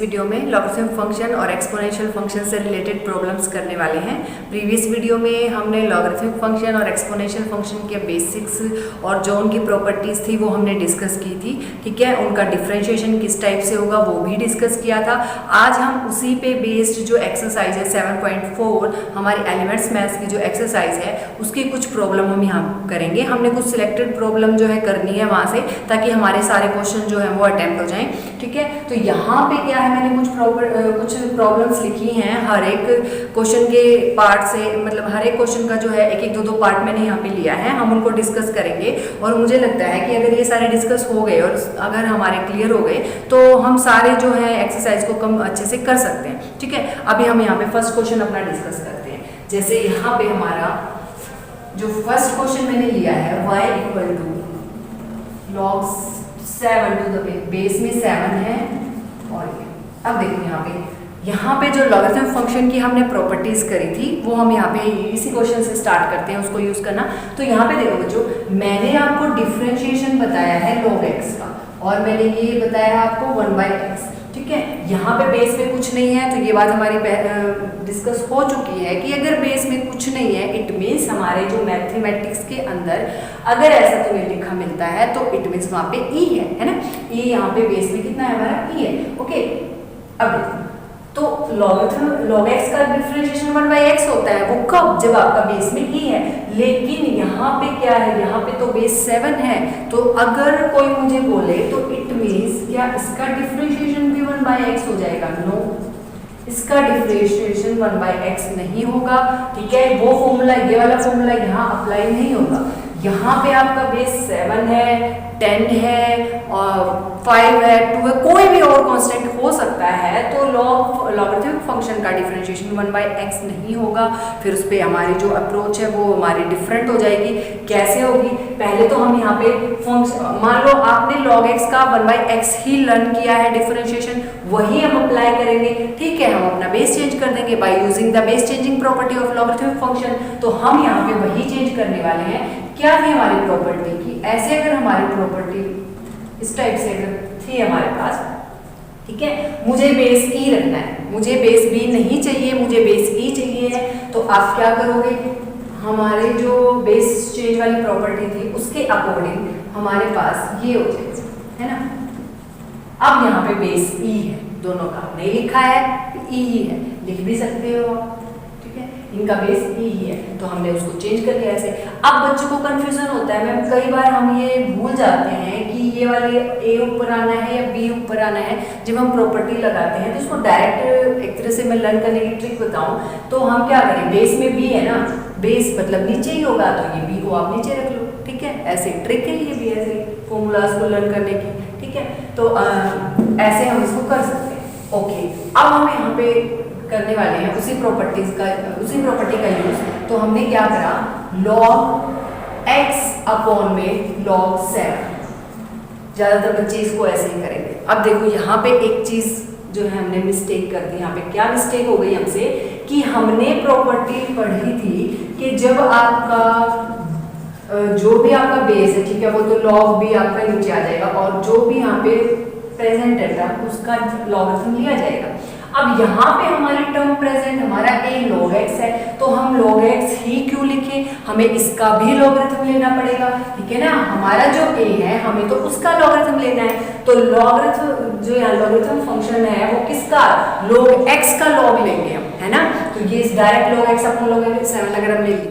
Video में logarithm function और exponential function से रिलेटेड प्रॉब्लम्स करने वाले हैं। प्रीवियस वीडियो में हमने लॉगरिथम फंक्शन और एक्सपोनेंशियल फंक्शन के बेसिक्स और जो उनकी प्रॉपर्टीज़ थी वो हमने डिस्कस की थी, ठीक है। उनका डिफरेंशिएशन किस टाइप से होगा वो भी डिस्कस किया था। आज हम उसी पे बेस्ड जो एक्सरसाइज है 7.4 हमारी एलिमेंट्स मैथ्स की जो एक्सरसाइज है उसकी कुछ प्रॉब्लम हम यहाँ करेंगे। हमने कुछ सिलेक्टेड प्रॉब्लम जो है करनी है वहाँ से, ताकि हमारे सारे क्वेश्चन जो है वो अटेम्प्ट हो जाएं, ठीक है। तो यहाँ पे क्या है, मैंने कुछ प्रॉब्लम्स लिखी हैं हर एक क्वेश्चन के पार्ट से, मतलब हर एक क्वेश्चन का जो है एक एक दो पार्ट मैंने यहाँ पे लिया है। हम उनको डिस्कस करेंगे और मुझे लगता है कि अगर ये सारे डिस्कस हो गए और अगर हमारे क्लियर हो गए तो हम सारे जो है एक्सरसाइज को कम अच्छे से कर सकते हैं, ठीक है। अभी हम यहाँ पे फर्स्ट क्वेश्चन अपना डिस्कस करते हैं। जैसे यहाँ पे हमारा जो फर्स्ट क्वेश्चन मैंने लिया है y equal to log 7 to the base में 7 है। और ये अब देखो यहाँ पे जो लॉगरिथम फंक्शन की हमने प्रॉपर्टीज करी थी वो हम यहाँ पे इसी क्वेश्चन से स्टार्ट करते हैं उसको यूज करना। तो यहाँ पे देखो बच्चों, मैंने आपको डिफरेंशिएशन बताया है log x का और मैंने ये बताया आपको 1/x, ठीक है। यहाँ पे बेस में कुछ नहीं है, तो ये बात हमारी डिस्कस हो चुकी है कि अगर बेस में कुछ नहीं है इट मीन्स हमारे जो मैथमेटिक्स के अंदर अगर ऐसा तुम्हें लिखा मिलता है तो इट मीन्स वहाँ पे ई है ना। ई यहाँ पे बेस में कितना है हमारा ई है, ओके। अब देखो तो log x का डिफरेंशिएशन 1/x होता है, वो कब, जब आपका बेस में ई है। लेकिन यहाँ पे क्या है, यहाँ पे तो बेस 7 है, तो अगर कोई मुझे बोले तो इट मीन्स क्या इसका डिफरेंशिएशन भी 1/x हो जाएगा? नो, इसका डिफरेंशिएशन 1/x नहीं होगा, ठीक है। वो फॉर्मूला, ये वाला फॉर्मूला यहाँ अप्लाई नहीं होगा। यहाँ पे आपका बेस 7 है, 10 है और 5 है, 2 है, कोई भी और कांस्टेंट हो सकता है, तो लॉगरिथम फंक्शन का डिफरेंशिएशन 1/x नहीं होगा। फिर उस पर हमारी जो अप्रोच है वो हमारी डिफरेंट हो जाएगी। कैसे होगी? पहले तो हम यहाँ पे फंक्शन, मान लो आपने log x का 1/x ही लर्न किया है डिफरेंशिएशन, वही हम अप्लाई करेंगे, ठीक है। हम अपना बेस चेंज कर देंगे by using the base changing property of logarithm function. तो हम यहाँ पे वही चेंज करने वाले हैं। क्या थी हमारी प्रॉपर्टी की, ऐसे अगर हमारी प्रॉपर्टी इस टाइप से अगर थी हमारे पास, ठीक है, मुझे बेस ई रखना है, मुझे बेस बी नहीं चाहिए, मुझे बेस ई चाहिए है, तो आप क्या करोगे, हमारे जो बेस चेंज वाली प्रॉपर्टी थी उसके अकॉर्डिंग हमारे पास ये हो जाएगा, है ना। अब यहाँ पे बेस ई है, दोनों का नहीं लिखा है, ई ही है, लिख भी सकते हो आप, इनका बेस ई ही है, तो हमने उसको चेंज कर लिया ऐसे। अब बच्चों को कंफ्यूजन होता है, मैम कई बार हम ये भूल जाते हैं कि ये वाले ए ऊपर आना है या बी ऊपर आना है। जब हम प्रॉपर्टी लगाते हैं तो उसको डायरेक्ट एक तरह से मैं लर्न करने की ट्रिक बताऊं तो हम क्या करें, बेस में बी है ना, बेस मतलब नीचे ही होगा, तो ये बी को आप नीचे रख लो, ठीक है। ऐसे ट्रिक है ये भी, ऐसे फॉर्मूलाज को लर्न करने की, ठीक है। तो ऐसे हम इसको कर सकते हैं, ओके। अब हम यहाँ पे करने वाले हैं उसी प्रॉपर्टी का यूज। तो हमने क्या करा, log x अपॉन में log 7, ज्यादातर बच्चे इसको ऐसे ही करेंगे। अब देखो यहाँ पे एक चीज जो है हमने मिस्टेक कर दी। यहाँ पे क्या मिस्टेक हो गई हमसे कि हमने प्रॉपर्टी पढ़ी थी कि जब आपका जो भी आपका बेस है, ठीक है, वो तो log b आपका नीचे आ जाएगा और जो भी यहाँ पे प्रेजेंट डेटा उसका लॉगरिथम लिया जाएगा। अब यहाँ पे हमारी टर्म प्रेजेंट हमारा a log x है, तो हम log x ही क्यों लिखें, हमें इसका भी लॉगरिथम लेना पड़ेगा, ठीक है ना। हमारा जो a है हमें तो उसका लॉगरिथम लेना है, तो लॉगरिथम जो यहाँ लॉगरिथम फंक्शन है वो किसका, log x का log लेंगे हम, है ना। तो ये डायरेक्ट log x अपन log 7 अगर हम लेंगे,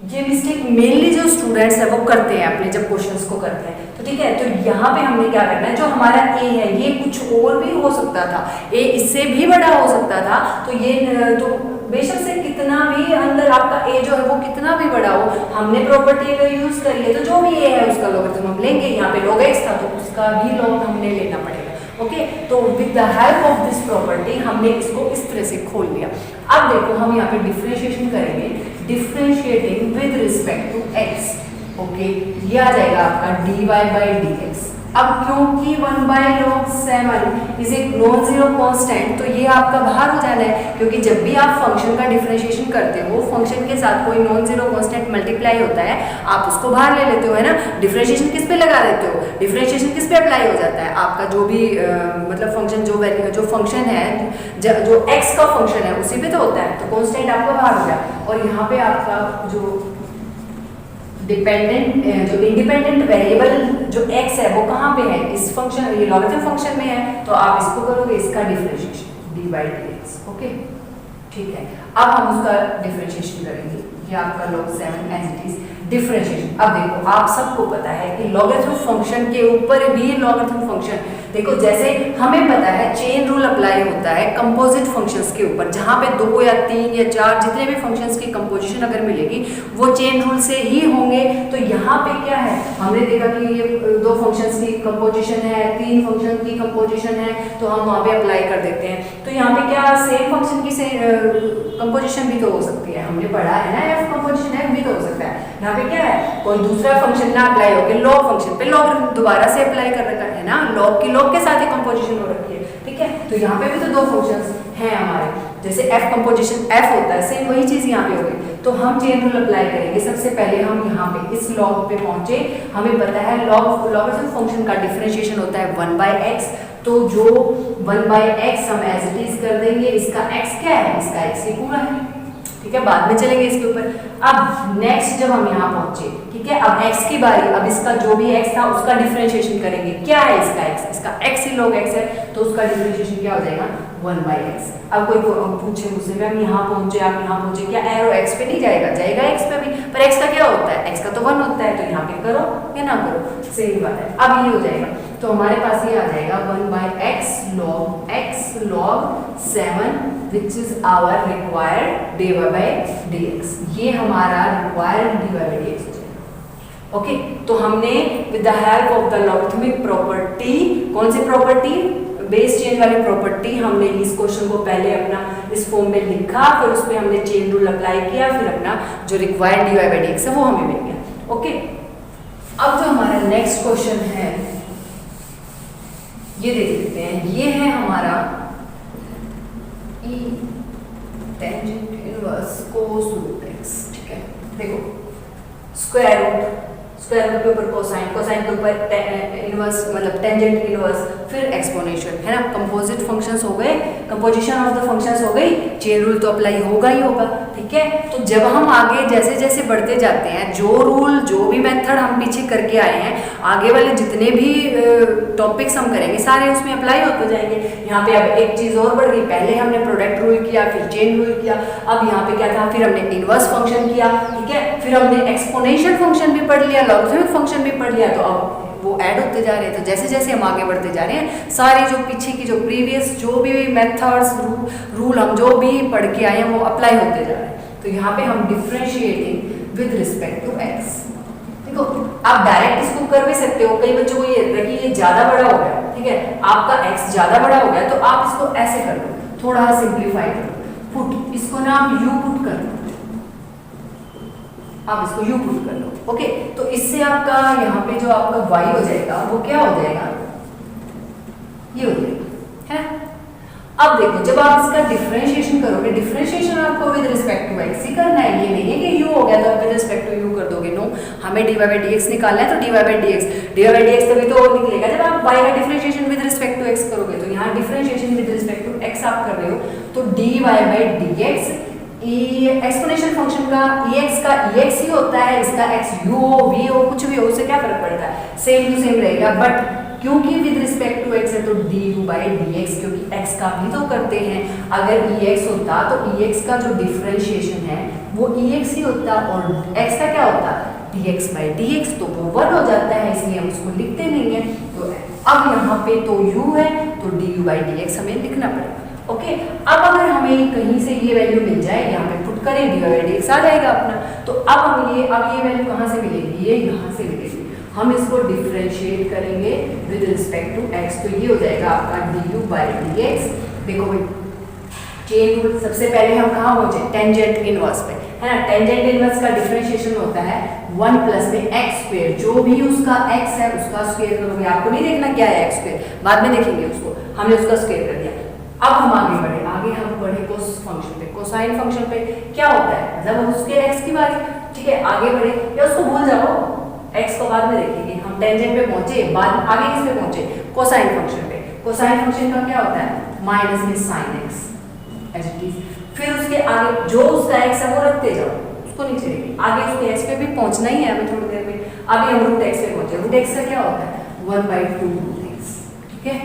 ये मिस्टेक मेनली जो स्टूडेंट्स है वो करते हैं अपने जब क्वेश्चंस को करते हैं, तो ठीक है। तो यहाँ पे हमने क्या करना है, जो हमारा a है ये कुछ और भी हो सकता था, a इससे भी बड़ा हो सकता था, तो ये तो बेशक से कितना भी अंदर आपका a जो है वो कितना भी बड़ा हो, हमने प्रॉपर्टी अगर यूज करी है तो जो भी a है उसका लॉगरिथम हम लेंगे। यहाँ पे log x था तो उसका भी लॉग हमने लेना पड़ेगा, ओके। तो with the help of this property हमने इसको इस तरह से खोल लिया। अब देखो हम यहाँ पे डिफरेंशिएशन करेंगे, differentiating with respect to x, okay. ये आ जाएगा आपका dy by dx, अब क्योंकि 1/log7 इज एक नॉन जीरो कांस्टेंट, तो ये आपका बाहर हो जाना है, क्योंकि जब भी आप फंक्शन का डिफरेंशिएशन करते हो फंक्शन के साथ कोई नॉन जीरो कांस्टेंट मल्टीप्लाई होता है, आप उसको बाहर ले लेते हो, है ना। डिफरेंशिएशन किस पे लगा देते हो, डिफरेंशिएशन किस पे अप्लाई हो जाता है, आपका जो भी मतलब फंक्शन जो फंक्शन है जो x का फंक्शन है उसी पे तो होता है, तो कांस्टेंट आपका बाहर हो गया। और यहाँ पे आपका जो इंडिपेंडेंट वेरिएबल जो x है वो कहाँ पे है, इस फंक्शन, ये लॉगरिथम फंक्शन में है, तो आप इसको करोगे इसका डिफरेंशिएशन d/dx। ओके, ठीक है। अब हम उसका डिफरेंशिएशन करेंगे, ये आपका log7 as it is differentiation. अब देखो आप सबको पता है कि लॉगरिथम फंक्शन के ऊपर भी लॉगरिथम फंक्शन, देखो जैसे हमें पता है चेन रूल अप्लाई होता है कंपोजिट फंक्शंस के ऊपर, जहाँ पे 2 या 3 या 4 जितने भी फंक्शंस की कंपोजिशन अगर मिलेगी वो चेन रूल से ही होंगे। तो यहाँ पे क्या है, हमने देखा कि ये 2 फंक्शंस की कंपोजिशन है, 3 फंक्शन की कंपोजिशन है, तो हम वहाँ पे अप्लाई कर देते हैं। तो यहाँ पे क्या सेम फंक्शन की कंपोजिशन भी तो हो सकती है, हमने पढ़ा है ना एफ कंपोजिशन एफ भी तो हो सकता है। यहाँ पे क्या है, कोई दूसरा फंक्शन ना अप्लाई होकर लॉग फंक्शन पे लॉग दोबारा से अप्लाई कर रखा है ना, लॉग की लॉग के साथ ही कंपोजिशन हो रखी है, ठीक है। तो यहाँ पे भी तो 2 फंक्शंस हैं हमारे, जैसे एफ कंपोजिशन एफ होता है, सेम वही चीज यहाँ पे हो गई। तो हम चेन रूल अप्लाई करेंगे। सबसे पहले हम यहाँ पे इस लॉग पे पहुंचे, हमें पता है लॉगरिथम फंक्शन का डिफरेंशिएशन होता है 1/x, तो जो 1/x हम एज इट इज कर देंगे, इसका x क्या है, इसका x ही पूरा है, ठीक है, बाद में चलेंगे इसके ऊपर। अब नेक्स्ट जब हम यहाँ पहुंचे, ठीक है, अब x की बारी, अब इसका जो भी x था उसका डिफरेंशिएशन करेंगे। क्या है इसका x, इसका x ही log x है, तो उसका डिफरेंशिएशन क्या हो जाएगा 1/x। अब कोई पूछे मुझसे मैम यहाँ पहुंचे आप यहाँ पहुंचे, क्या एरो x पे नहीं जाएगा, जाएगा x पे भी, पर x का क्या होता है, x का तो 1 होता है, तो यहाँ पे करो या ना करो सेम बात है। अब ये हो जाएगा, तो हमारे पास ये आ जाएगा 1/x log 7 which is our required dy/dx, ये हमारा required dy/dx हो जाएगा। ओके, तो हमने with the help of the logarithmic property, कौन सी प्रॉपर्टी, बेस चेन वाली प्रॉपर्टी, हमने इस क्वेश्चन को पहले अपना इस फॉर्म में लिखा, फिर उस पर हमने चेन रूल अप्लाई किया, फिर अपना जो रिक्वायर्ड dy/dx है वो हमें मिल गया। ओके, अब जो हमारा नेक्स्ट क्वेश्चन है ये देख लेते हैं, ये है हमारा E tangent inverse cos root x, ठीक है। देखो स्क्वायर रूट के ऊपर कोसाइन, कोसाइन के ऊपर इनवर्स मतलब टेंजेंट इनवर्स, फिर एक्सपोनेंशियल, है ना। कंपोजिट फंक्शंस हो गए, कंपोजिशन ऑफ द फंक्शंस हो गई, चेन रूल तो अप्लाई होगा ही होगा, ठीक है। तो जब हम आगे जैसे जैसे बढ़ते जाते हैं, जो रूल जो भी मेथड हम पीछे करके आए हैं, आगे वाले जितने भी टॉपिक्स हम करेंगे सारे उसमें अप्लाई होते जाएंगे। यहाँ पे अब एक चीज और बढ़ गई, पहले हमने प्रोडक्ट रूल किया, फिर चेन रूल किया, अब यहाँ पे क्या था, फिर हमने इनवर्स फंक्शन किया, ठीक है, फिर हमने एक्सपोनेंशियल फंक्शन भी पढ़ लिया, लॉगरिथमिक फंक्शन भी पढ़ लिया, तो अब वो ऐड होते जा रहे हैं। तो जैसे जैसे हम आगे बढ़ते जा रहे हैं, सारी जो पीछे की जो प्रीवियस जो भी मेथड्स रूल हम जो भी पढ़ के आए हैं वो अप्लाई होते जा रहे हैं। तो यहाँ पे हम differentiating with respect to x, देखो आप डायरेक्ट इसको कर भी सकते हो, कई बच्चों को ये रहता है कि ये ज्यादा बड़ा हो गया, ठीक है, आपका x ज्यादा बड़ा हो गया, तो आप इसको ऐसे कर लो, थोड़ा सिंप्लीफाई कर लो, पुट इसको ना आप u पुट कर लो, आप इसको u पुट कर लो। ओके, तो इससे आपका यहाँ पे जो आपका y हो जाएगा वो क्या हो जाएगा, ये हो जाएगा, है। अब देखो जब आप इसका डिफरेंशिएशन करोगे, डिफरेंशिएशन आपको विद रिस्पेक्ट टू x ही करना है, ये नहीं है कि u हो गया तो आप विद रिस्पेक्ट टू u कर दोगे, नो, हमें dy/dx निकालना है, तो dy/dx तभी तो निकलेगा जब आप y का differentiation with respect to x करोगे। तो यहाँ differentiation with respect to x आप कर रहे हो, तो dy/dx एक्सपोनेंशियल फंक्शन का ex का ex ही होता है, इसका x u हो v हो कुछ भी हो, उससे क्या फर्क पड़ता है, सेम टू सेम रहेगा। बट क्योंकि विद रिस्पेक्ट टू x है तो du/dx, क्योंकि x का भी तो करते हैं, अगर ex होता तो ex का जो डिफरेंशिएशन है वो ex ही होता और x का क्या होता dx/dx, तो वो 1 हो जाता है, इसलिए हम उसको लिखते नहीं है। तो अब यहाँ पे तो u है तो du/dx हमें लिखना पड़ेगा। ओके, अब अगर हमें कहीं से ये वैल्यू मिल जाए, यहाँ पे पुट करें dy/dx आ जाएगा अपना, तो अब हम ये वैल्यू कहाँ से मिलेगी, ये यहाँ से मिलेगी, हम इसको डिफरेंशिएट करेंगे विद रिस्पेक्ट टू x, तो ये हो जाएगा आपका du/dx। देखो भाई चेन रूल, सबसे पहले हम कहाँ पहुंचे, टेंजेंट इनवर्स पे, है ना। टेंजेंट इनवर्स का डिफरेंशिएशन होता है 1 प्लस में एक्स स्क्वायर, जो भी उसका एक्स है उसका स्क्वायर करोगे। आपको नहीं देखना क्या है एक्स स्क्वायर, बाद में देखेंगे उसको, हमने उसका स्क्वायर कर दिया। अब हम आगे बढ़े कोस फंक्शन पे, कोसाइन फंक्शन पे क्या होता है, मतलब उसके एक्स की बारी, ठीक है। आगे बढ़े या उसको भूल जाओ, एक्स को बाद में देखेंगे। हम टेंजेंट पे पहुंचे, बाद आगे किस पे पहुंचे, कोसाइन फंक्शन पे। कोसाइन फंक्शन का क्या होता है, माइनस में sine X as it is. फिर उसके आगे जो उसका एक्स है वो रखते जाओ, उसको नहीं चलेगी, आगे उसके एक्स पे भी पहुंचना ही है हमें थोड़ी देर में। अभी हम रूट एक्स पे पहुंचे, रूट एक्स का क्या होता है 1/2 रूट एक्स, ठीक है।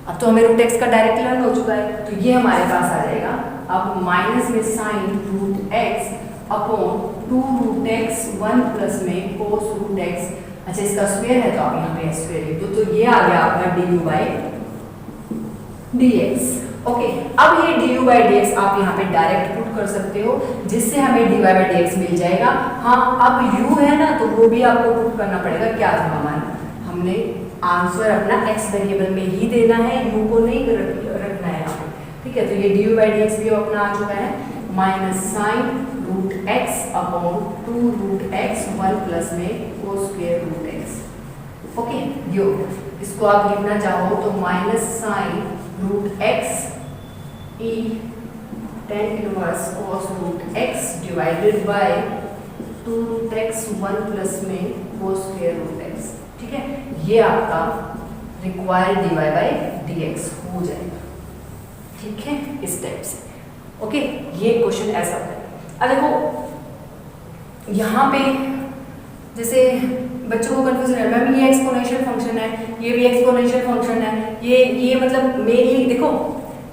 अब तो हमें रूट एक्स का डायरेक्ट लर्न हो चुका है, तो ये हमारे पास आ जाएगा अब माइनस में sine root x upon 2 root x 1 plus में कोस रूट एक्स। अच्छा, इसका स्क्वायर है तो आप यहाँ पे स्क्वायर लिख दो, तो ये आ गया आपका du/dx। ओके, अब ये du/dx आप यहाँ पे डायरेक्ट पुट कर सकते हो, जिससे हमें dy/dx मिल जाएगा। हाँ, अब u है ना, तो वो भी आपको पुट करना पड़ेगा। क्या था हमारा, हमने आंसर अपना x वेरिएबल में ही देना है, u को नहीं रखना है यहाँ पे, ठीक है। तो ये du/dx भी अपना आ चुका है, minus sine root x upon 2 root x 1 plus में cos square root x। Okay, यो इसको आप लिखना चाहो तो minus sine root x e tan inverse cos root x divided by 2 root x 1 plus में cos स्क्वायर रूट x, ठीक है। ये आपका रिक्वायर्ड dy/dx हो जाएगा, ठीक है, इस टाइप से। ओके, ये क्वेश्चन ऐसा होता है। अब देखो यहाँ पे जैसे बच्चों को कंफ्यूजन है, मैम ये एक्सपोनेंशियल फंक्शन है, ये भी एक्सपोनेंशियल फंक्शन है, ये मतलब मेनली देखो,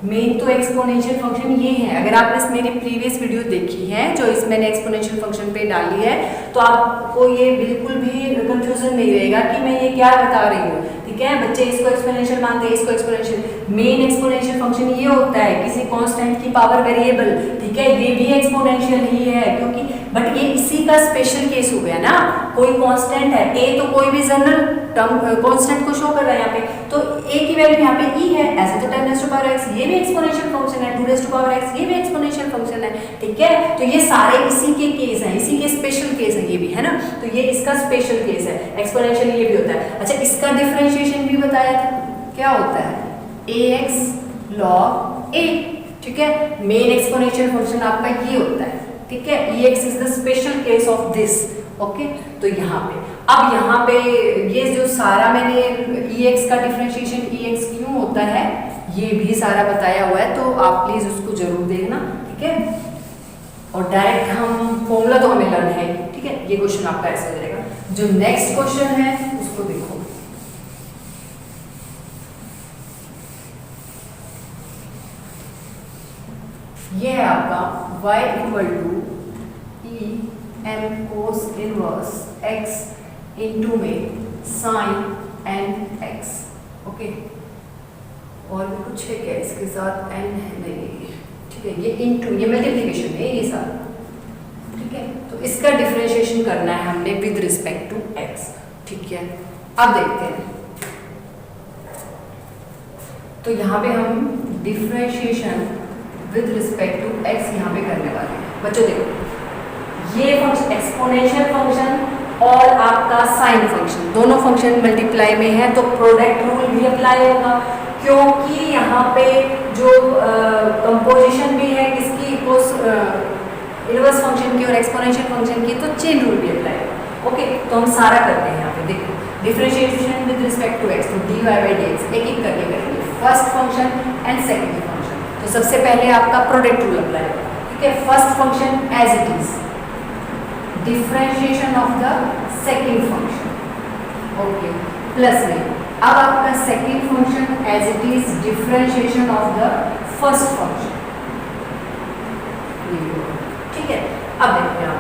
मेन तो एक्सपोनेंशियल फंक्शन ये है। अगर आपने मेरी प्रीवियस वीडियो देखी है जो इस मैंने एक्सपोनेंशियल फंक्शन पे डाली है, तो आपको ये बिल्कुल भी कंफ्यूजन नहीं रहेगा कि मैं ये क्या बता रही हूँ, ठीक है। बच्चे इसको एक्सपोनेंशियल मानते हैं, इसको एक्सपोनेंशियल। मेन एक्सपोनेंशियल फंक्शन ये होता है किसी कांस्टेंट की पावर वेरिएबल, ठीक है। ये भी एक्सपोनेंशियल ही है, क्योंकि बट ये इसी का स्पेशल केस हो गया ना, कोई कांस्टेंट है a, तो कोई भी जनरल टर्म कांस्टेंट को शो कर रहा है यहाँ पे, तो a की वैल्यू यहाँ पे e है, ऐसे तो 10⁻⁴x, ये भी एक्सपोनेंशियल फंक्शन है, 2⁻⁴x ये भी एक्सपोनेंशियल फंक्शन है, ठीक है। तो ये सारे इसी के केस हैं, इसी के स्पेशल केस हैं ये भी, है ना। तो ये इसका स्पेशल केस है, एक्सपोनेंशियल ये भी होता है। अच्छा, इसका डिफरेंशिएशन भी बताया था, क्या होता है ax log a, ठीक है। मेन एक्सपोनेंशियल फंक्शन आपका ये होता है, ठीक है। ex is the special case of this, okay. तो यहाँ पे अब यहाँ पे ये जो सारा मैंने ex का डिफरेंशिएशन ex क्यों होता है ये भी सारा बताया हुआ है, तो आप प्लीज उसको जरूर देखना, ठीक है। और डायरेक्ट हम फॉर्मूला तो हमें लर्न है, ठीक है। ये क्वेश्चन आपका ऐसा हो जाएगा। जो नेक्स्ट क्वेश्चन है उसको देखो, ये है आपका y = e m cos inverse x into में sin n x, ओके। और भी कुछ है क्या इसके साथ, n है नहीं, ठीक है। ये इनटू, ये मल्टीप्लिकेशन है ये सारा, ठीक है। तो इसका डिफरेंशिएशन करना है हमने विद रिस्पेक्ट टू x, ठीक है। अब देखते हैं, तो यहाँ पे हम differentiation with respect to x यहाँ पे करने वाले हैं। बच्चों देखो, ये फंक्शन एक्सपोनेंशियल फंक्शन और आपका साइन फंक्शन, दोनों फंक्शन मल्टीप्लाई में है, तो प्रोडक्ट रूल भी अप्लाई होगा, क्योंकि यहाँ पे जो कंपोजिशन भी है किसकी, इनवर्स फंक्शन की और एक्सपोनेंशियल फंक्शन की, तो चेन रूल भी अप्लाई होगा, ओके। तो हम सारा करते हैं यहाँ पे, देखो differentiation with respect to x, तो dy/dx एक एक करके करेंगे, first function and second function. तो सबसे पहले आपका प्रोडक्ट रूल अप्लाई होगा, ठीक है। First function as it is, differentiation of the second function, okay, plus में अब आपका second function as it is differentiation of the first function, ठीक है। अब देखते हैं आप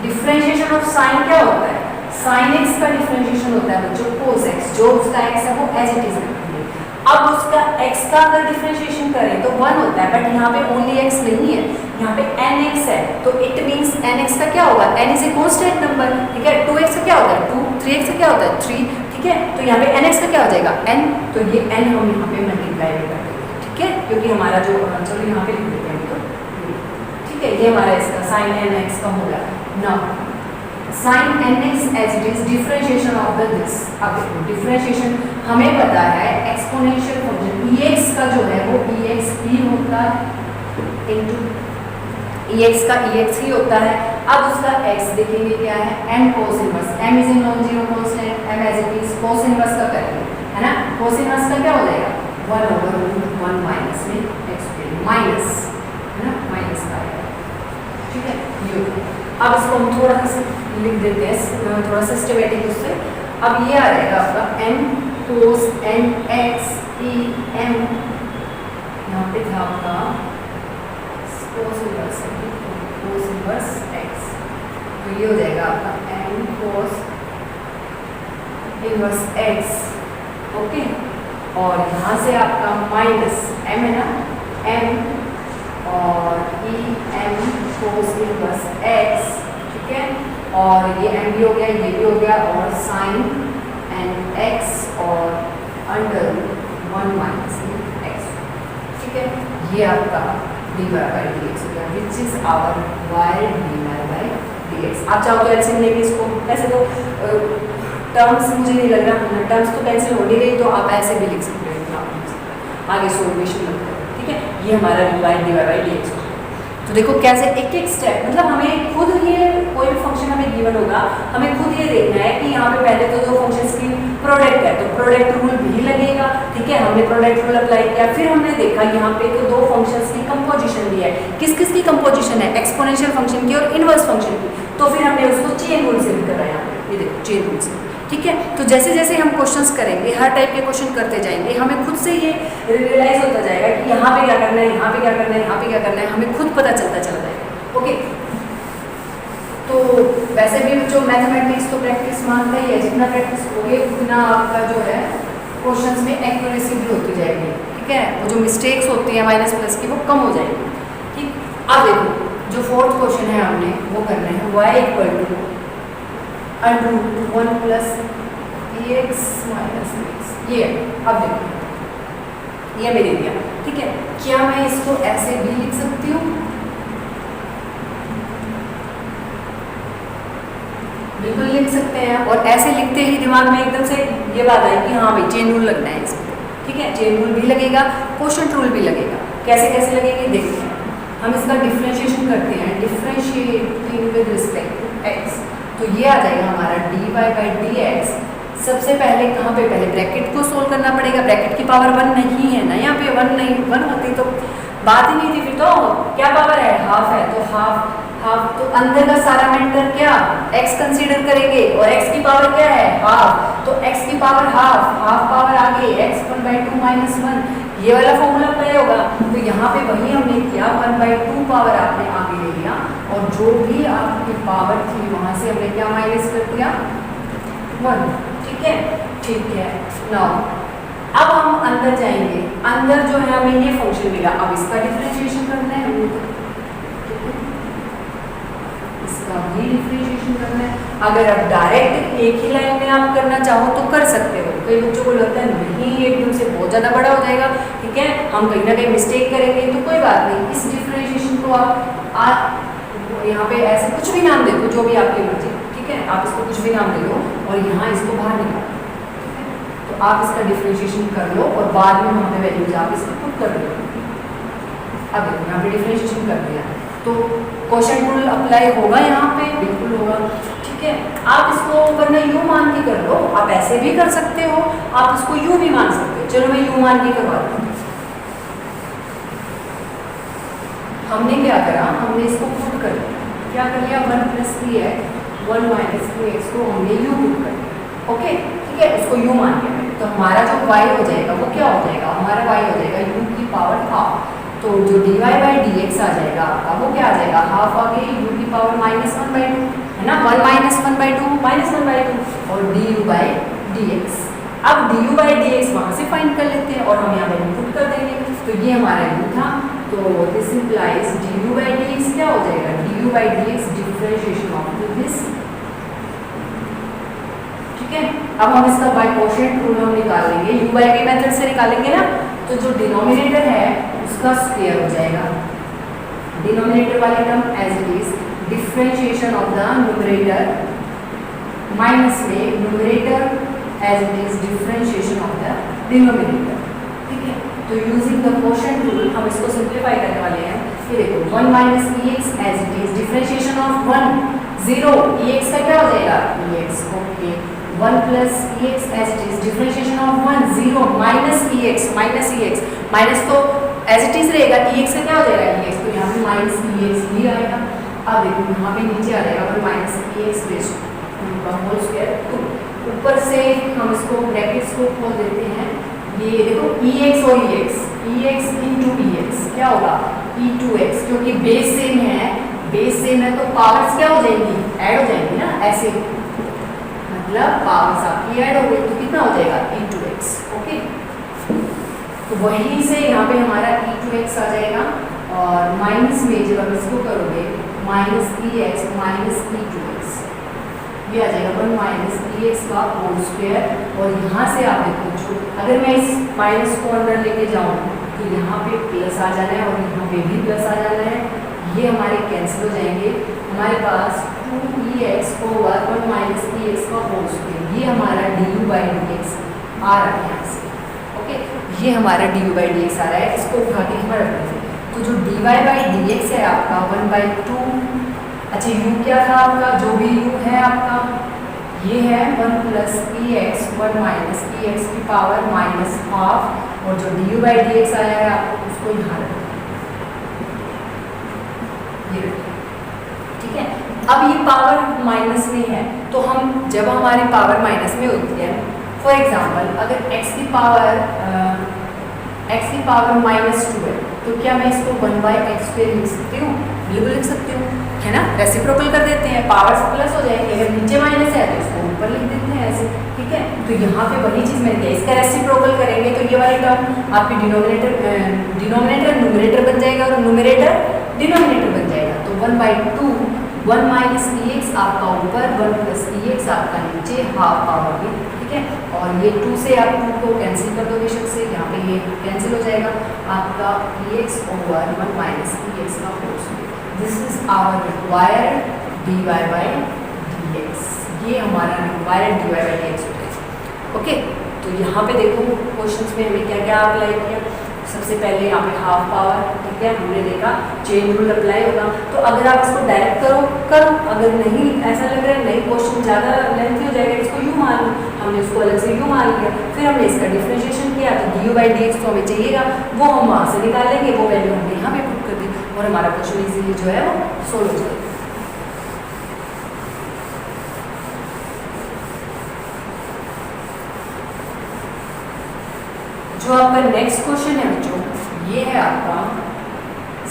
डिफरेंशिएशन ऑफ साइन क्या होता है, साइन x का डिफरेंशिएशन होता है बच्चों cos x, जो उसका x है वो एज इट इज रखेंगे। अब उसका x का अगर डिफरेंशिएशन करें तो 1 होता है, बट यहाँ पे ओनली x नहीं है, यहाँ पे nx है, तो इट मींस nx का क्या होगा, n is a constant number, ठीक है। 2x का क्या होता है 2, 3x का क्या होता है 3, ठीक है। तो यहाँ पे nx का क्या हो जाएगा n, तो ये n हम यहाँ पे मल्टीप्लाई कर देंगे, ठीक है, क्योंकि हमारा जो, चलो यहाँ पे लिख देते हैं, तो ठीक है, ये हमारा इसका साइन एन एक्स का हो गया। Now sine n x as it is differentiation of the this. अब देखो डिफरेंशिएशन हमें पता है एक्सपोनेंशियल फंक्शन ई एक्स का जो है वो ई एक्स ही होता है इंटू ई एक्स का ई एक्स ही होता है। अब उसका x देखेंगे क्या है, m cos inverse, m is in non zero constant, m as it is cos inverse का करेंगे, है ना। cos इनवर्स का क्या हो जाएगा 1/√1 माइनस में x माइनस, है ना, माइनस का आएगा, ठीक है। ये अब इसको हम थोड़ा सा लिख देते हैं, थोड़ा सा सिस्टमेटिक उससे। अब ये आ जाएगा आपका m cos n x e m, यहाँ पे था आपका cos इनवर्स x, तो ये हो जाएगा आपका m cos inverse x, okay. और यहाँ से आपका माइनस m है ना, m और e m cos inverse x, ठीक है। और ये m भी हो गया, ये भी हो गया, और साइन n x और √1 माइनस x, ठीक है। ये आपका dy by dx हो गया, which is our y dy by dx। आप चाहो तो एलसीएम लेके इसको, वैसे तो टर्म्स मुझे नहीं लग रहा, टर्म्स तो कैंसिल हो नहीं रही, तो आप ऐसे भी लिख सकते हो, आगे सोल्यूशन लगता है, ठीक है। ये हमारा y dy by dx। तो देखो कैसे एक एक स्टेप, मतलब हमें खुद ये कोई भी फंक्शन हमें गिवन होगा, हमें खुद ये देखना है कि यहाँ पे पहले तो दो फंक्शंस की प्रोडक्ट है, तो प्रोडक्ट रूल भी लगेगा, ठीक है। हमने प्रोडक्ट रूल अप्लाई किया, फिर हमने देखा यहाँ पे तो दो फंक्शंस की कंपोजिशन भी है, किस किस की कंपोजिशन है, एक्सपोनेंशियल फंक्शन की और इनवर्स फंक्शन की, तो फिर हमने उसको चेन रूल से लिखा है यहाँ पे, ये देखो चेन रूल से, ठीक है। तो जैसे जैसे हम क्वेश्चंस करेंगे, हर टाइप के क्वेश्चन करते जाएंगे, हमें खुद से ये रियलाइज होता जाएगा कि यहाँ पे क्या करना है, यहाँ पे क्या करना है, यहाँ पे क्या करना है, हमें खुद पता चलता चला जाएगा, ओके। तो वैसे भी जो मैथमेटिक्स तो प्रैक्टिस मांगता ही है, जितना प्रैक्टिस होगी उतना आपका जो है क्वेश्चंस में एक्यूरेसी भी होती जाएगी, ठीक है। वो जो मिस्टेक्स होती है माइनस प्लस की वो कम हो जाएगी, ठीक। अब देखो जो फोर्थ क्वेश्चन है हमने वो करना है y = √1 + ex - x, ये अब देखो ये मैंने दिया, ठीक है। क्या मैं इसको ऐसे भी लिख सकती हूँ, बिल्कुल लिख सकते हैं, और ऐसे लिखते ही दिमाग में एकदम से ये बात आई कि हाँ भाई चेन रूल लगना है इसको, ठीक है। चेन रूल भी लगेगा, क्वोशंट रूल भी लगेगा। कैसे कैसे लगेंगे देखते हैं। हम इसका डिफरेंशिएशन करते हैं, differentiating with respect to x, तो ये आ जाएगा हमारा dy by dx। सबसे पहले कहाँ पे, पहले ब्रैकेट को सोल्व करना पड़ेगा, ब्रैकेट की पावर 1 नहीं है ना, यहाँ पे 1 नहीं, 1 होती तो बात ही नहीं थी, फिर तो क्या पावर है, हाफ है, तो हाफ हाफ, तो अंदर का सारा मेंटर क्या x कंसीडर करेंगे, और x की पावर क्या है हाफ, तो x की पावर हाफ, हाफ पावर आगे x 1/2 - 1, ये वाला फॉर्मूला अप्लाई होगा। तो यहाँ पे वही हमने किया, 1/2 पावर आपने आगे ले लिया, और जो भी आपकी पावर थी वहां से हमने क्या माइनस कर दिया 1, ठीक है, ठीक है। नाउ अब हम अंदर जाएंगे, अंदर जो है हमें ये फंक्शन मिला, अब इसका डिफरेंशिएशन करना है हमें, इसका भी डिफरेंशिएशन करना है। अगर आप डायरेक्ट एक ही लाइन में आप करना चाहो तो कर सकते हो, कई बच्चों को लगता है नहीं एकदम से बहुत ज़्यादा बड़ा हो जाएगा, ठीक है, हम कहीं ना कहीं मिस्टेक करेंगे, तो कोई बात नहीं, इस डिफरेंशिएशन को आप यहाँ पे ऐसे कुछ भी नाम दे दो, जो भी आपकी मर्जी, ठीक है, आप इसको कुछ भी नाम दे दो, और यहाँ इसको बाहर निकालो, ठीक है। तो आप इसका डिफरेंशिएशन कर लो, और बाद में वहाँ पे वैल्यूज आप इसको पुट कर लो। अब देखो यहाँ पे डिफरेंशिएशन कर दिया, तो क्वोशंट रूल अप्लाई होगा यहाँ पे, बिल्कुल होगा, ठीक है। आप इसको वरना यू मान के कर लो, आप ऐसे भी कर सकते हो, आप इसको यू भी मान सकते हो। चलो मैं यू मान के करवाती हूँ। हमने क्या करा, हमने इसको पुट कर दिया, क्या कर लिया 1 + 3x 1 - 2x को हमने यू पुट कर दिया, ओके, ठीक है, उसको यू मान के। तो हमारा जो y हो जाएगा वो क्या हो जाएगा, हमारा y हो जाएगा u की पावर हाफ, तो जो dy by dx आ जाएगा आपका वो क्या आ जाएगा, हाफ आगे u की पावर -1/2, है ना, 1 - 1/2 -1/2, और du by dx। अब du by dx वहाँ से फाइंड कर लेते हैं, और हम यहाँ पे पुट कर देंगे, तो ये हमारा u था, तो this implies du by dx क्या हो जाएगा, du by dx differentiation of this, ठीक है। अब हम इसका बाय क्वोशंट रूल हम निकाल लेंगे, u by v मेथड से निकालेंगे ना, तो जो डिनोमिनेटर है उसका स्क्वायर हो जाएगा, डिनोमिनेटर वाली term as it is, differentiation of the numerator, minus में numerator as it is differentiation of the denominator. ठीक है, तो यूजिंग द क्वोशंट रूल हम इसको सिंप्लीफाई करने वाले हैं। ये देखो 1 minus E X as it is differentiation of 1 0, E x का क्या हो जाएगा E X, okay 1 plus E X as it is differentiation of 1 0 minus E x, minus तो एज इट इज रहेगा, ई एक्स का क्या हो जाएगा ई एक्स, तो यहाँ पे माइनस ई एक्स ही आएगा। अब देखो यहाँ पे नीचे आ जाएगा 1 minus E x raise to whole square 2, ऊपर से हम इसको ब्रैकेट्स को खोल देते हैं। ये देखो ई एक्स और ई एक्स इंटू ई एक्स क्या होगा ई टू एक्स, क्योंकि बेस सेम है तो पावर्स क्या हो जाएंगी ऐड हो जाएंगी ना, ऐसे मतलब पावर्स आपकी ऐड हो गई तो कितना हो जाएगा ई टू एक्स। ओके, तो वहीं से यहाँ पे हमारा ई टू एक्स आ जाएगा और माइनस में जब हम इसको करोगे माइनस ई x minus e two x, ये आ जाएगा 1 माइनस ई एक्स का होल स्क्वायर। और यहाँ से आप देखो अगर मैं इस माइनस को अंदर लेके जाऊँ तो यहाँ पे प्लस आ जाना है और यहाँ पे भी प्लस आ जाना है, ये हमारे कैंसिल हो जाएंगे। हमारे पास 2 एक्स ओवर 1 माइनस ई एक्स का होल स्क्वायर, ये हमारा D U by D X आ रहा है यहाँ से। ओके, ये हमारा D U by D X आ रहा है, इसको उठा के हम रख देंगे। तो जो d y by D x है आपका 1/2, अच्छा यू क्या था आपका, जो भी यू है आपका ये है 1 प्लस ई एक्स 1 माइनस ई एक्स की पावर माइनस हाफ, और जो D U by D x आया है आपको उसको यहाँ रखें, ये रखिए। ठीक है, अब ये पावर माइनस में है तो हम जब हमारी पावर माइनस में होती है, फॉर एग्जाम्पल अगर x की पावर -2 है तो क्या मैं इसको 1/x² लिख सकती हूँ? बिल्कुल लिख सकती हूँ, है ना, रेसिप्रोकल कर देते हैं, पावर्स प्लस हो जाएंगे, अगर नीचे माइनस है तो इसको ऊपर लिख देते हैं ऐसे। ठीक है, तो यहाँ पे वही चीज़ मैंने किया, इसका रेसिप्रोकल करेंगे तो ये वाली टर्म आपकी डिनोमिनेटर न्यूमरेटर बन जाएगा और न्यूमरेटर डिनोमिनेटर बन जाएगा। तो 1/2 1 माइनस ई एक्स आपका ऊपर 1 प्लस ई एक्स आपका नीचे हाफ पावर भी। ठीक है, और ये 2 से आप 2 को कैंसिल कर दो बेशक से, यहाँ पे ये कैंसिल हो जाएगा आपका ई एक्स ओवर 1 माइनस ई एक्स का whole square. This is our required d y by D x, ये हमारा required d y by D x होता है। ओके, तो यहाँ पे देखो क्वेश्चंस में हमें क्या क्या अप्लाई किया। सबसे पहले यहाँ पे हाफ पावर, ठीक है, हमने देखा चेन रूल अप्लाई होगा, तो अगर आप इसको डायरेक्ट करो, अगर नहीं ऐसा लग रहा है नहीं क्वेश्चन ज़्यादा लेंथी हो जाएगा, इसको यू मान लो, हमने उसको अलग से यू मान लिया, फिर हमने इसका डिफरेंशिएशन किया तो D U by D x तो हमें चाहिएगा, वो हम वहाँ से निकालेंगे, वो वैल्यू हमने यहाँ पे पुट कर दी और हमारा क्वेश्चन इजीली जो है वो सोल्व हो जाएगा। जो आपका नेक्स्ट क्वेश्चन है बच्चों, ये है आपका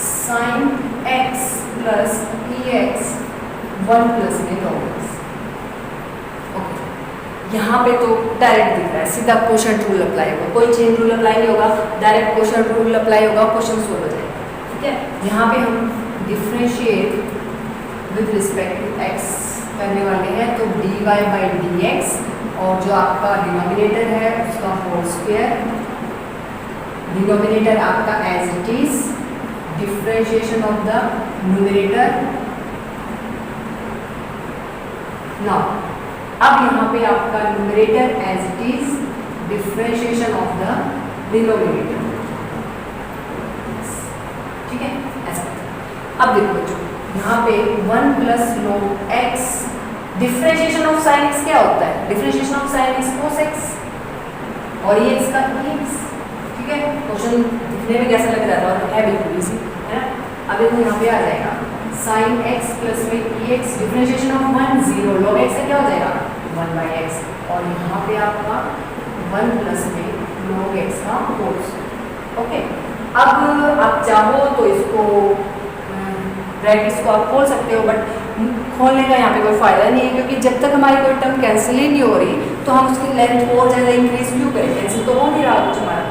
sign x plus E x 1 plus में log x। ओके, यहाँ पे तो डायरेक्ट दिख रहा है, सीधा क्वोशंट रूल अप्लाई होगा, कोई चेन रूल अप्लाई नहीं होगा, डायरेक्ट क्वोशंट रूल अप्लाई होगा, क्वेश्चन सोल्व हो जाएगा। ठीक है, यहाँ पे हम differentiate with respect to x करने वाले हैं, तो d y by D x और जो आपका डिनोमिनेटर है उसका होल स्क्वायर, डिनोमिनेटर आपका as it is, differentiation of the numerator. Now अब यहाँ पे आपका numerator as it is, differentiation of the denominator. ठीक है, ऐसा। अब देखो बच्चों, यहाँ पे 1 plus log x, differentiation of sine x क्या होता है? Differentiation of sine x cos x और ये इसका x। ठीक है, क्वेश्चन दिखने में कैसा लग रहा था और है बिल्कुल इजी, है ना। अब देखो यहाँ पे आ जाएगा साइन x प्लस में ई x, differentiation of 1 0 log x से क्या हो जाएगा 1/x, और यहाँ पे आपका 1 प्लस में log x का होल स्क्वायर। ओके, अब आप चाहो तो इसको ब्रैकेट्स को आप खोल सकते हो, बट खोलने का यहाँ पे कोई फ़ायदा नहीं है, क्योंकि जब तक हमारी कोई टर्म कैंसिल ही नहीं हो रही तो हम उसकी लेंथ और ज़्यादा इंक्रीज क्यों करें, कैंसिल तो हो नहीं रहा कुछ हमारा,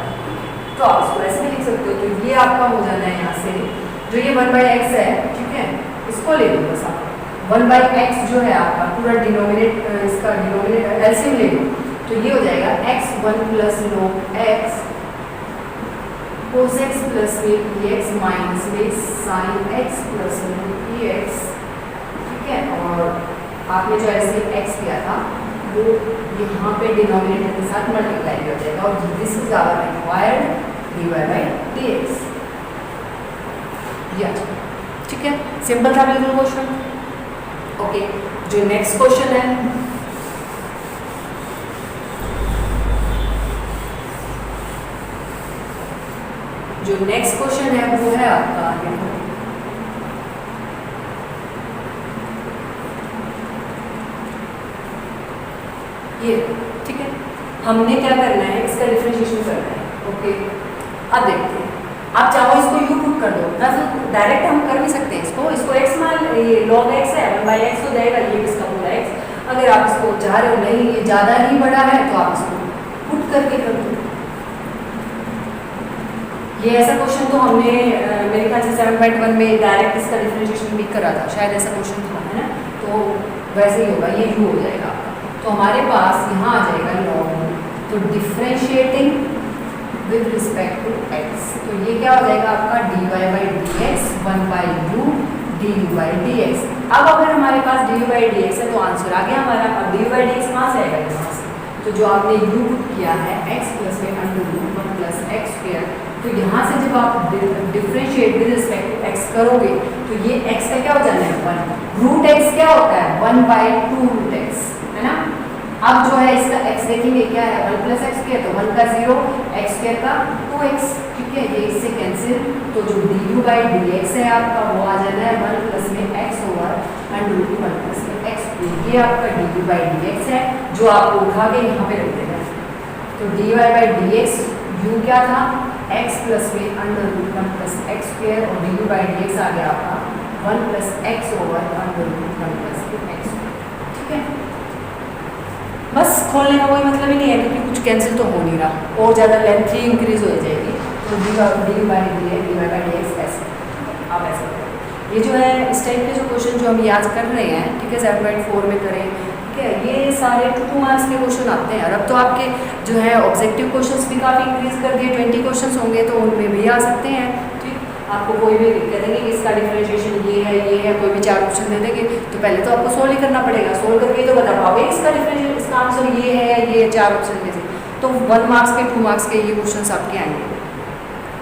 तो आप इसको ऐसे भी लिख सकते हो। तो ये आपका हो जाना है यहाँ से, जो ये 1/x है, ठीक है, इसको ले लो बस आप 1/x जो है आपका पूरा इसका डिनोमिनेटर एलसीएम ले लो, तो ये हो जाएगा x 1 plus log x cos x plus में ex माइनस में sin x प्लस में ex, ठीक है। और आपने जो ऐसे x किया था वो यहाँ पे डिनोमिनेटर के साथ मल्टीप्लाई हो जाएगा और this is our required dy by dx, या ठीक है। सिंपल था बिल्कुल क्वेश्चन। ओके, जो नेक्स्ट क्वेश्चन है वो है आपका ये, ठीक है। हमने क्या करना है, इसका डिफरेंशिएशन करना है। ओके, अब देखते हैं। आप चाहो इसको यू पुट कर दो ना, तो डायरेक्ट हम कर भी सकते हैं इसको x मान ये log x है 1/x हो जाएगा, ये इसका पूरा x। अगर आप इसको चाह रहे हो नहीं ये ज़्यादा ही बड़ा है तो आप इसको पुट करके कर दो। ये ऐसा क्वेश्चन तो हमने मेरे ख्याल से 7.1 में डायरेक्ट इसका डिफरेंशिएशन भी करा था, शायद ऐसा क्वेश्चन था, है ना। तो वैसे ही होगा, ये यू हो जाएगा। तो हमारे पास यहाँ आ जाएगा log, तो differentiating with respect to x, तो ये क्या हो जाएगा आपका dy by dx 1/u du by dx। अब अगर हमारे पास du बाई dx है तो आंसर आ गया हमारा। अब du बाई dx कहाँ से आएगा, यहाँ से। तो जो आपने u पुट किया है x प्लस में √1 प्लस एक्स स्क्वायर, तो यहाँ से जब आप differentiate with respect to x करोगे तो ये x का क्या हो जाना है 1, रूट x क्या होता है 1/2 रूट x, है ना। अब जो है इसका x देखेंगे क्या है 1 प्लस एक्स स्क्वायर, तो 1 का 0, एक्स स्क्वायर का 2x, ठीक है। ये इससे कैंसिल, तो जो du बाई dx है आपका वो आ जाना है 1 प्लस में x ओवर √1 प्लस में x, ये आपका du बाई dx है जो आपको उठा के यहाँ पे रख देना है। तो dy बाई dx u क्या था x प्लस में √1 प्लस एक्स स्क्वायर, और du बाई dx आ गया आपका 1 plus x over √1 plus x, ठीक है। बस खोलने का कोई मतलब ही नहीं है क्योंकि कुछ कैंसिल तो हो नहीं रहा और ज़्यादा लेंथ ही इंक्रीज हो जाएगी। तो dy बाई dx ऐसे, आप ऐसे करें। ये जो है इस टाइप के जो क्वेश्चन जो हम याद कर रहे हैं, ठीक है, 7.4 में करें, ठीक है। ये सारे 2 मार्क्स के क्वेश्चन आते हैं। और अब तो आपके जो है ऑब्जेक्टिव क्वेश्चंस भी काफ़ी इंक्रीज कर दिए, 20 क्वेश्चंस होंगे तो उनमें भी आ सकते हैं, ठीक। आपको कोई भी कह देंगे कि इसका डिफरेंशिएशन ये है, कोई भी 4 ऑप्शन दे देंगे तो पहले तो आपको सोल्व ही करना पड़ेगा। सोल्व करके तो बता पाओगे इसका डिफरेंशिएशन, इसका आंसर ये है, ये 4 ऑप्शन में से। तो 1 मार्क्स के 2 मार्क्स के ये क्वेश्चन आपके आएंगे।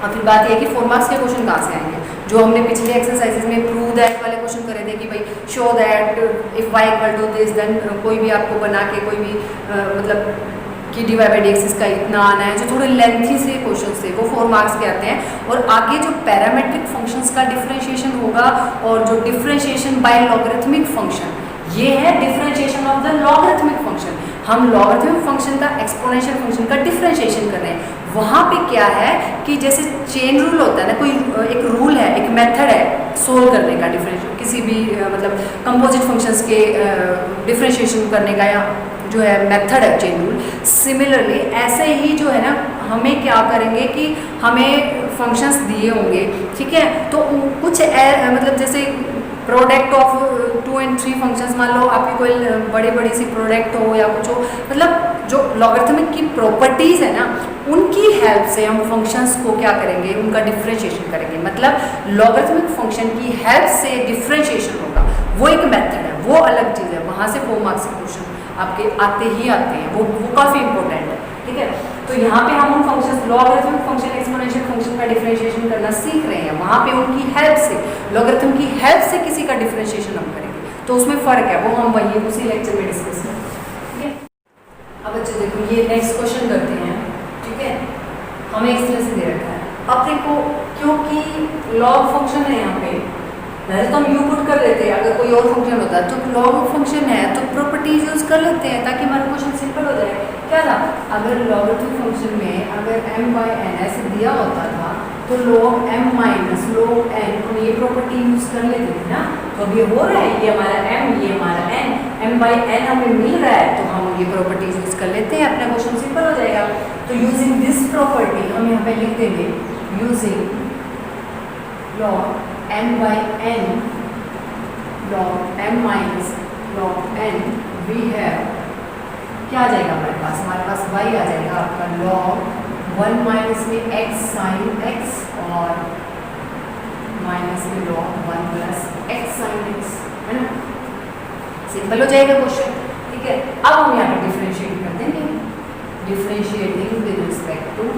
और फिर बात यह कि 4 मार्क्स के क्वेश्चन कहाँ से आएंगे, जो हमने पिछले एक्सरसाइजेज में प्रूव दैट वाले क्वेश्चन करे थे कि भाई show that if y equal to this, then कोई भी आपको बना के कोई भी मतलब कि dy बाई dx इसका इतना आना है, जो थोड़े लेंथी से क्वेश्चन थे वो 4 मार्क्स के आते हैं। और आगे जो पैरामेट्रिक फंक्शंस का डिफरेंशिएशन होगा और जो डिफरेंशिएशन बाय लॉगरिथमिक फंक्शन, ये है differentiation of the logarithmic function. हम लॉगरिथमिक फंक्शन का एक्सपोनेंशियल फंक्शन का डिफरेंशिएशन कर रहे हैं। वहाँ पे क्या है कि जैसे चेन रूल होता है ना, कोई एक रूल है, एक मेथड है सोल्व करने का डिफरेंशियल, किसी भी मतलब कंपोजिट फंक्शंस के डिफरेंशिएशन करने का, या जो है मेथड है चेन रूल। सिमिलरली ऐसे ही जो है ना, हमें क्या करेंगे कि हमें फंक्शंस दिए होंगे, ठीक है। तो कुछ मतलब जैसे प्रोडक्ट ऑफ 2 and 3 फंक्शंस, मान लो आपकी कोई बड़ी सी प्रोडक्ट हो या कुछ हो, मतलब जो लॉगरिथमिक की प्रॉपर्टीज़ है ना, उनकी हेल्प से हम फंक्शंस को क्या करेंगे, उनका डिफरेंशिएशन करेंगे। मतलब लॉगरिथमिक फंक्शन की हेल्प से डिफरेंशिएशन होगा, वो एक मेथड है, वो अलग चीज़ है। वहाँ से 4 मार्क्स के क्वेश्चन आपके आते हैं, वो काफ़ी इंपॉर्टेंट है, ठीक है। तो यहाँ पे हम उन functions, logarithmic function, exponential function का डिफरेंशिएशन करना सीख रहे हैं। वहाँ पे उनकी हेल्प से, लॉगरिथम की हेल्प से किसी का डिफरेंशिएशन हम करेंगे, तो उसमें फ़र्क है, वो हम वही उसी लेक्चर में डिस्कस करेंगे, ठीक है। अब बच्चे देखो, ये नेक्स्ट क्वेश्चन करते हैं, ठीक है। हमें इस तरह से दे रखा है। अब देखो, क्योंकि लॉग फंक्शन है यहाँ पे, पहले तो हम यू पुट कर लेते हैं, अगर कोई और फंक्शन होता है तो लॉग फंक्शन है तो प्रॉपर्टीज यूज कर लेते हैं ताकि हमारा क्वेश्चन सिंपल हो जाए। क्या था, अगर लॉगरिथमिक फंक्शन में अगर m बाई एन ऐसे दिया होता था तो log m minus log n, हम ये प्रॉपर्टी यूज कर लेते थे ना। तो अब ये हो रहा है, ये हमारा m, ये हमारा n, m बाई n हमें मिल रहा है, तो हम ये प्रॉपर्टीज यूज कर लेते हैं, अपना क्वेश्चन सिंपल हो जाएगा। तो यूजिंग दिस प्रॉपर्टी हम यहाँ पे लिख देंगे, using log m by n log m minus log n we have, क्या आ जाएगा हमारे पास y आ जाएगा आपका log 1 माइनस में x साइन x और माइनस में log 1 plus x sine x, है ना। सिंपल हो जाएगा क्वेश्चन, ठीक है। अब हम यहाँ पे डिफरेंशिएट कर देंगे, differentiating with respect to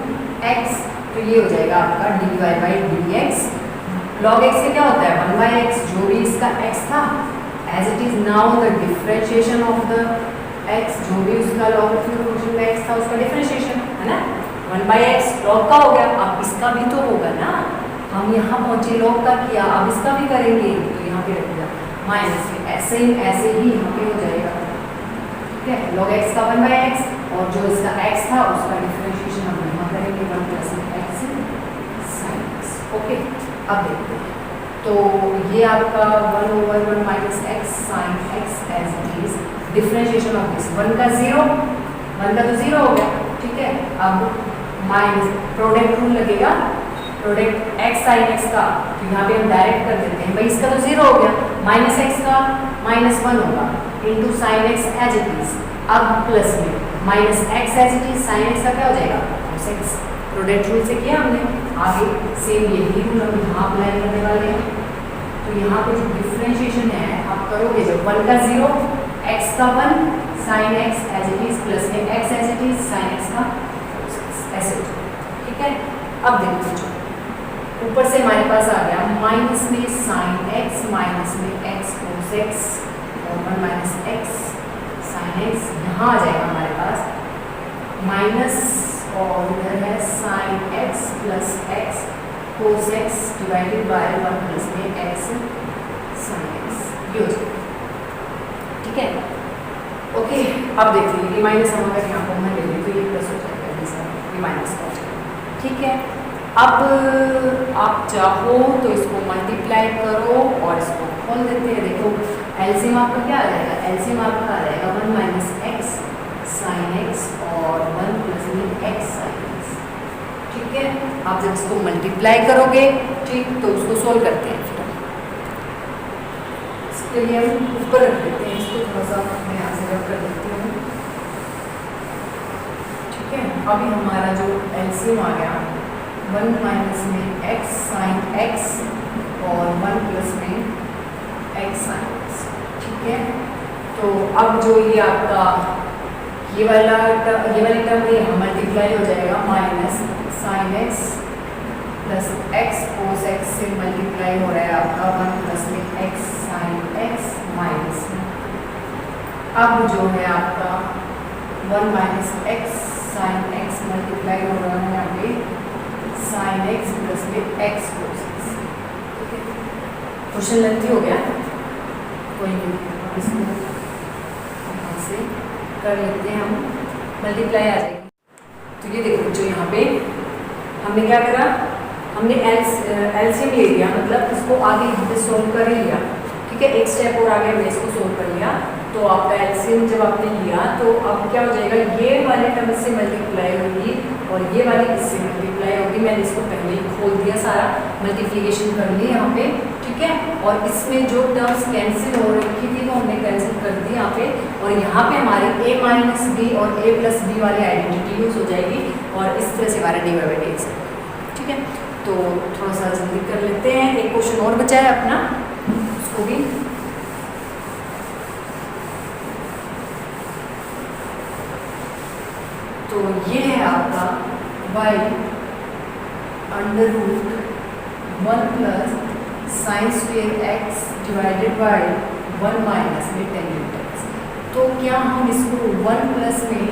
x, तो ये हो जाएगा आपका dy by dx। log x से क्या होता है 1 बाई एक्स, जो भी इसका x था as it is now the differentiation of the x, जो भी उसका लॉगरिथमिक फंक्शन में x था उसका डिफरेंशिएशन, है ना। 1 बाई एक्स लॉग का हो गया, अब इसका भी तो होगा ना। हम यहाँ पहुंचे लॉग का किया, अब इसका भी करेंगे, तो यहाँ पे रख दिया माइनस में, ऐसे ही यहाँ पे हो जाएगा, ठीक है। log x का 1 बाई एक्स और जो इसका x था उसका डिफरेंशिएशन हम यहाँ करेंगे 1 plus x sine x, okay. अब देखते हैं, तो ये आपका 1 over 1 minus x sine x as it is, differentiation of this 1 का 0, 1 का तो 0 हो गया, ठीक है। अब माइनस प्रोडक्ट रूल लगेगा, प्रोडक्ट x साइन x का, तो यहाँ पे हम डायरेक्ट कर देते हैं, भाई इसका तो 0 हो गया, माइनस x का माइनस 1 होगा into sine x as it is, अब प्लस में minus x as it is, sine x का क्या हो जाएगा cos x, प्रोडक्ट रूल से किया हमने। आगे सेम यही रूल हम यहाँ अप्लाई करने वाले हैं, तो यहाँ पे जो डिफरेंशिएशन है आप करोगे, जब 1 का 0, x का 1, sine x as it is, plus में x as it is, sine x का ऐसे, ठीक है। अब देखो ऊपर से हमारे पास आ गया माइनस में साइन x, माइनस में x cos x और 1 माइनस x साइन x, यहाँ आ जाएगा हमारे पास माइनस और इधर है sine x plus x cos x divided by 1 plus में x साइन x, ये हो जाएगा, ठीक है, ओके। अब देखिए ये माइनस हम अगर यहाँ पर ले लें तो ये प्लस हो जाएगा, ये माइनस हो जाएगा, ठीक है। अब आप चाहो तो इसको मल्टीप्लाई करो और इसको खोल देते हैं, देखो एलसीएम आपका क्या आ जाएगा, एलसीएम आपका आ जाएगा 1 माइनस x साइन x और 1 प्लस में x साइन x, ठीक है। आप जब इसको मल्टीप्लाई करोगे, ठीक, तो उसको सोल्व करते हैं, फिर इसके लिए हम ऊपर रख देते हैं, इसको थोड़ा सा मैं यहाँ से रख कर देती हूँ, ठीक है। अभी हमारा जो एलसीएम आ गया 1 माइनस में x साइन x और 1 प्लस में x साइन x, ठीक है। तो अब जो ये आपका ये वाली टर्म में यहाँ मल्टीप्लाई हो जाएगा, minus sine x plus x cos x से मल्टीप्लाई हो रहा है आपका 1 प्लस में x साइन x माइनस में, अब जो है आपका 1 minus x sine x multiply हो रहा है यहाँ पे साइन x प्लस में x cos x, ठीक है। क्वेश्चन लेंथी हो गया, कोई नहीं, इसको यहाँ से कर लेते हैं हम, मल्टीप्लाई आ जाएगी। तो ये देखो जो यहाँ पे हमने क्या करा, हमने एलसीएम ले लिया, मतलब इसको आगे यहाँ पे सोल्व कर ही लिया, ठीक है। एक स्टेप और आगे हमने इसको सोल्व कर लिया, तो आपका एलसीएम जब आपने लिया तो अब क्या हो जाएगा, ये वाले टर्म से मल्टीप्लाई होगी और ये वाली इससे मल्टीप्लाई होगी। मैंने इसको पहले ही खोल दिया, सारा मल्टीप्लिकेशन कर ली यहाँ पे, ठीक है। और इसमें जो टर्म्स कैंसिल हो रखी थी वो हमने कैंसिल कर दी यहाँ पे, और यहाँ पे हमारी a माइनस बी और a प्लस बी वाली आइडेंटिटी यूज हो जाएगी, और इस तरह से हमारा dy बाई dx, ठीक है। तो थोड़ा सा जल्दी कर लेते हैं, एक क्वेश्चन और बचा है अपना, उसको भी तो ये है आपका y under root 1 plus sine square x divided by 1 minus में टेन x। तो क्या हम इसको 1 प्लस में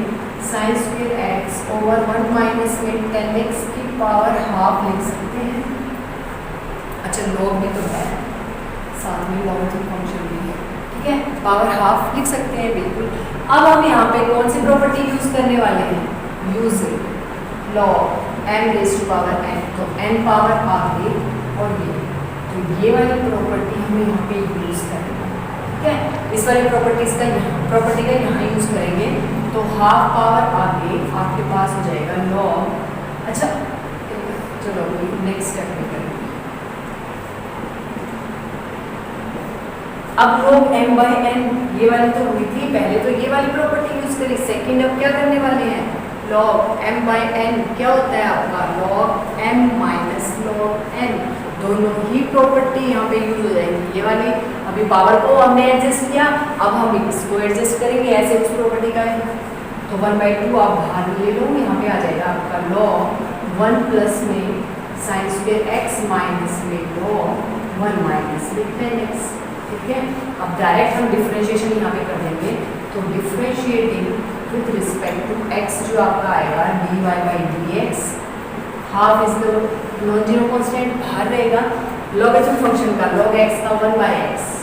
sine square x over 1 minus में 10x की पावर हाफ लिख सकते हैं? अच्छा लॉग भी तो है, साथ में लॉगरिथमिक फंक्शन भी है, ठीक है, पावर हाफ लिख सकते हैं बिल्कुल। अब हम यहाँ पे कौन सी प्रॉपर्टी यूज करने वाले हैं, use log m raise to power n, तो n पावर आ गई, और ये वाली प्रॉपर्टी हमें यहाँ पे यूज करनी है, ठीक है। इस वाली प्रॉपर्टी का यहाँ यूज करेंगे, तो हाफ पावर आगे आपके पास हो जाएगा लॉग, अच्छा चलो नेक्स्ट स्टेप में करेंगे। अब log m बाई n ये वाली तो हुई थी पहले, तो ये वाली प्रॉपर्टी यूज करी। सेकंड अब क्या करने वाले हैं, लॉग m बाई n क्या होता है आपका log m minus log n, दोनों ही प्रॉपर्टी यहाँ पे यूज हो जाएंगी। ये वाली अभी पावर को हमने एडजस्ट किया, अब हम इसको एडजस्ट करेंगे, ऐसे उस प्रॉपर्टी का है तो 1/2 आप बाहर ले लो, यहाँ पे आ जाएगा आपका लॉग 1 प्लस में साइन स्क्वायर x माइनस में लॉग 1 माइनस में 10x। ठीक है, अब डायरेक्ट हम डिफरेंशिएशन यहाँ पे कर देंगे, तो differentiating with respect to x जो आपका आएगा dy by dx, half is the non zero constant बाहर रहेगा, लॉगरिथम फंक्शन का लॉग x का 1 बाई x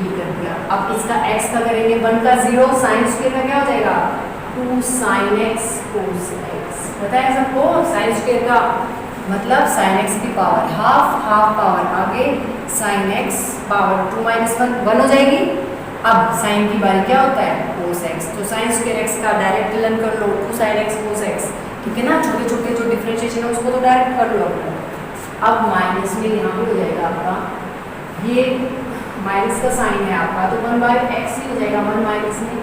ये कर दिया। अब इसका x का करेंगे 1 का 0, साइन स्क्वायर का क्या हो जाएगा 2 sin x cos x, पता है सबको साइन स्क्वायर का मतलब sin x की पावर हाफ, हाफ पावर आगे sin x पावर 2 माइनस 1 हो जाएगी। अब साइन की बारी क्या होता है cos x, तो साइन स्क्वायर x का डायरेक्ट लर्न कर लो 2 sin x cos x, ठीक है ना, छोटे छोटे जो डिफरेंशिएशन है उसको तो डायरेक्ट कर लो। अब माइनस में यहाँ पे हो जाएगा आपका ये माइनस का साइन है आपका, तो 1 बाई एक्स ही हो जाएगा, 1 माइनस में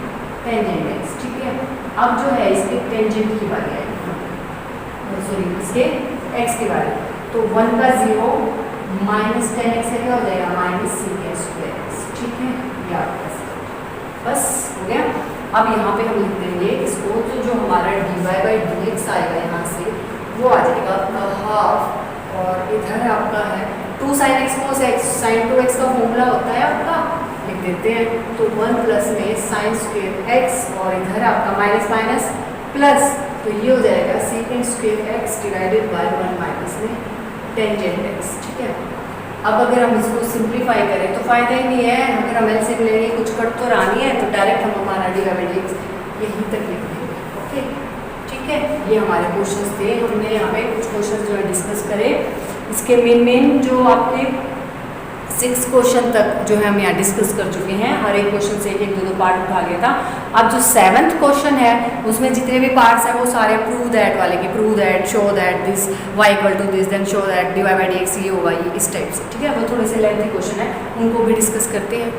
टेंजेंट एक्स। ठीक है, अब जो है इसके टेंजेंट की बारी आएगी, सॉरी इसके एक्स की बारी, तो 1 का 0 माइनस 10x क्या हो जाएगा माइनस sec स्क्वायर एक्स। ठीक है, ये आपका बस हो गया। अब यहाँ पे हम लिख देंगे इसको, तो जो हमारा dy बाई dx आएगा यहाँ से वो आ जाएगा आपका हाफ, और इधर आपका है 2 sin x cos x, sin 2x का फॉर्मूला होता है आपका, लिख देते हैं, तो 1 प्लस में sin स्क्वायर x, और इधर आपका माइनस माइनस प्लस, तो ये हो जाएगा sec square x divided by 1 minus में टेंजेंट x। ठीक है, अब अगर हम इसको सिंप्लीफाई करें तो फायदा ही नहीं है, अगर हम एलसीएम लेंगे कुछ कट तो रानी है, तो डायरेक्ट हम हमारा dy बाई dx यहीं तक लिख देंगे। ओके, ठीक है, ये हमारे क्वेश्चंस थे, हमने यहाँ पे कुछ क्वेश्चंस जो है डिस्कस करे। इसके मेन जो आपके 6 क्वेश्चन तक जो है हम यहाँ डिस्कस कर चुके हैं, हर एक क्वेश्चन से एक दो पार्ट उठा लिया था। अब जो 7th क्वेश्चन है उसमें जितने भी पार्ट्स हैं वो सारे प्रूव दैट वाले के, prove that, show that this y equal to this, then show that dy by dx ये होगा, ये इस टाइप से। ठीक है, वो थोड़े से लेंथी क्वेश्चन है, उनको भी डिस्कस करते हैं।